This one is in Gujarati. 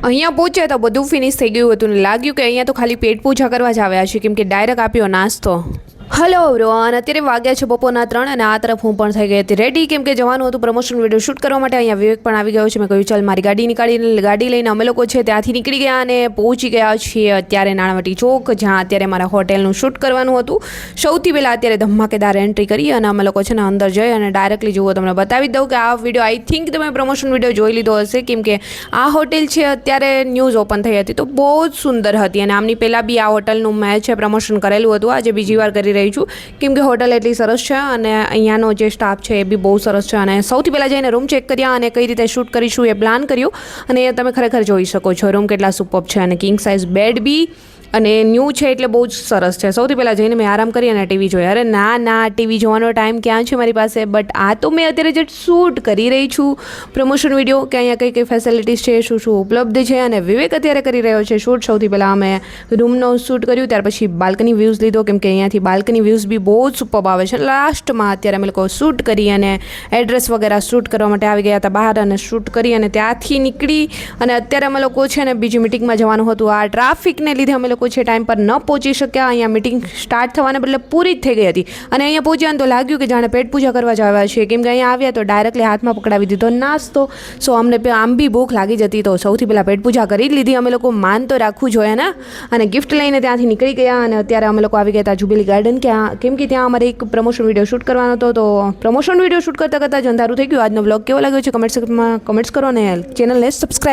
અહીંયા પહોંચ્યા તો બધું ફિનિશ થઈ ગયું હતું ને લાગ્યું કે અહીંયા તો ખાલી પેટ પૂજા કરવા જ આવ્યા છે, કેમ કે ડાયરેક્ટ આપ્યો નાસ્તો. હલો એવરીવન, અત્યારે વાગ્યા છે બપોરના 3 અને આ તરફ હું પણ થઈ ગઈ હતી રેડી, કેમ કે જવાનું હતું પ્રમોશન વિડીયો શૂટ કરવા માટે. અહીંયા વિવેક પણ આવી ગયો છે. મેં કહ્યું ચાલ મારી ગાડી નીકાળીને ગાડી લઈને અમે લોકો છે ત્યાંથી નીકળી ગયા અને પહોંચી ગયા છીએ અત્યારે નાણાવટી ચોક, જ્યાં અત્યારે મારા હોટેલનું શૂટ કરવાનું હતું. સૌથી પહેલાં અત્યારે ધમાકેદાર એન્ટ્રી કરી અને અમે લોકો છે ને અંદર જઈ અને ડાયરેક્ટલી જુઓ તમને બતાવી દઉં કે આ વિડીયો આઈ થિંક તમે પ્રમોશન વિડીયો જોઈ લીધો હશે, કેમ કે આ હોટેલ છે અત્યારે ન્યૂઝ ઓપન થઈ હતી તો બહુ જ સુંદર હતી. અને આમની પહેલાં બી આ હોટલનું મેં છે પ્રમોશન કરેલું હતું, આજે બીજી વાર કરી રહી છું કેમ કે હોટલ એટલી સરસ છે અને અહીંયાનો જે સ્ટાફ છે એ બી બહુ સરસ છે. અને સૌથી પહેલાં જઈને રૂમ ચેક કર્યા અને કઈ રીતે શૂટ કરીશું એ પ્લાન કર્યું અને તમે ખરેખર જોઈ શકો છો રૂમ કેટલા સુપર છે અને કિંગ સાઇઝ બેડ બી અને ન્યૂ છે એટલે બહુ જ સરસ છે. સૌથી પહેલાં જઈને મેં આરામ કરી અને ટીવી જોઈ. અરે ના ટીવી જોવાનો ટાઈમ ક્યાં છે મારી પાસે, બટ આ તો મેં અત્યારે જે શૂટ કરી રહી છું પ્રમોશન વિડીયો કે અહીંયા કઈ કઈ ફેસિલિટીઝ છે, શું શું ઉપલબ્ધ છે. અને વિવેક અત્યારે કરી રહ્યો છે શૂટ. સૌથી પહેલાં અમે રૂમનો શૂટ કર્યું, ત્યાર પછી બાલ્કની વ્યૂઝ લીધો કેમ કે અહીંયાથી બાલ્કની વ્યૂઝ બી બહુ જ સુપર આવે છે. લાસ્ટમાં અત્યારે અમે લોકો શૂટ કરી અને એડ્રેસ વગેરે શૂટ કરવા માટે આવી ગયા હતા બહાર અને શૂટ કરી અને ત્યાંથી નીકળી અને અત્યારે અમે લોકો છે ને બીજી મિટિંગમાં જવાનું હતું. આ ટ્રાફિકને લીધે અમે લોકો છે ટાઈમ પર ન પહોંચી શક્યા. અહીંયા મિટિંગ સ્ટાર્ટ થવાને બદલે પૂરી જ થઈ ગઈ હતી અને અહીંયા પહોંચ્યા તો લાગ્યું કે જાણે પેટ પૂજા કરવા જ આવ્યા છે, કેમ કે અહીંયા આવ્યા તો ડાયરેક્ટલી હાથમાં પકડાવી દીધો નાસ્તો. સો અમને આમ બી ભૂખ લાગી જતી તો સૌથી પહેલાં પેટ પૂજા કરી જ લીધી અમે લોકો. માન તો રાખવું જોઈએ ને. અને ગિફ્ટ લઈને ત્યાંથી નીકળી ગયા અને અત્યારે અમે લોકો આવી ગયા હતા જુબિલી ગાર્ડન, કેમ કે ત્યાં અમારે એક પ્રમોશન વિડીયો શૂટ કરવાનો હતો. તો પ્રમોશન વિડીયો શૂટ કરતાં કરતાં જ અંધારું થઈ ગયું. આજનો વ્લોગ કેવો લાગ્યો છે કમેન્ટ્સ કરો અને ચેનલને સબસ્ક્રાઈબ